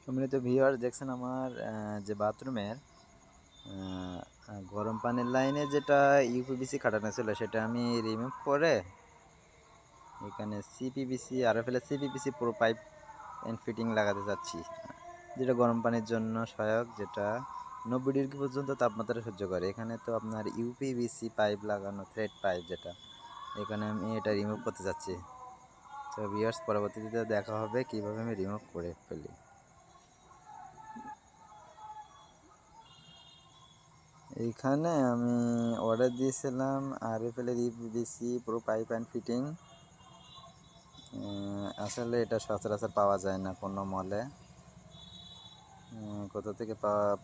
সম্মানিত ভিউয়ার্স, দেখছেন আমার যে বাথরুমের গরম পানির লাইনে যেটা ইউপিভিসি খাটানো ছিল সেটা আমি রিমুভ করে এখানে সিপিভিসি আরএফএল সিপিভিসি পুরো পাইপ এন্ড ফিটিং লাগাতে চাচ্ছি, যেটা গরম পানির জন্য সহায়ক, যেটা 90 ডিগ্রি পর্যন্ত তাপমাত্রা সহ্য করে। এখানে তো আপনার ইউপিভিসি পাইপ লাগানো, থ্রেড পাইপ, যেটা এখানে আমি এটা রিমুভ করতে চাচ্ছি। তো ভিউয়ার্স, পরবর্তীতে দেখা হবে কিভাবে আমি রিমুভ করে ফেলি। এইখানে আমি অর্ডার দিয়েছিলাম আরএফএল এর ইউপিভিসি পুরো পাইপ অ্যান্ড ফিটিং। আসলে এটা সচরাচর পাওয়া যায় না কোনো মলে। কোথা থেকে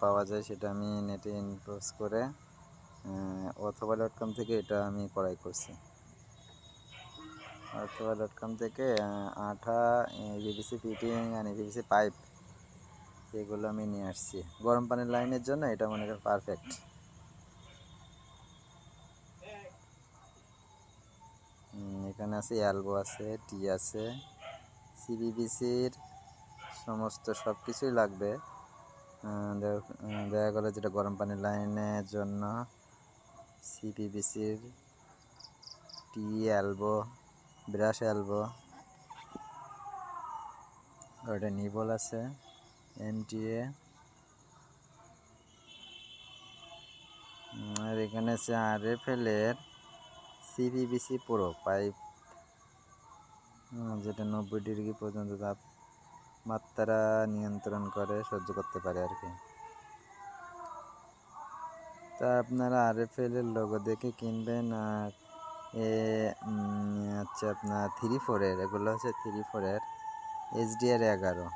পাওয়া যায় সেটা আমি নেটে ইনবক্স করে অথবা.com থেকে এটা আমি ক্রয় করছি। অথবা.com থেকে আঠা, uPVC fitting and uPVC pipe এগুলো আমি নিয়ে আসছি। গরম পানির লাইনের জন্য এটা মনে করেন পারফেক্ট। এখানে আছে এলবো, আছে টি, আছে সিপিভিসির সমস্ত সব কিছুই লাগবে। দেখা গেলো যেটা গরম পানির লাইনের জন্য সিপিভিসির টি, এলবো, ব্রাশ এলবো, ওটা নিবল আছে, এনটিএ, আর এখানে আছে আরএফএল এর সিপিভিসি পুরো পাইপ, যেটা 90 ডিগ্রি পর্যন্ত তাপমাত্রা নিয়ন্ত্রণ করে, সহ্য করতে পারে আর কি। তা আপনারা আরএফএল এর লোগো দেখে কিনবেন। আর হচ্ছে আপনার 3-4 এর, এগুলো হচ্ছে 3-4 এর HDR 11।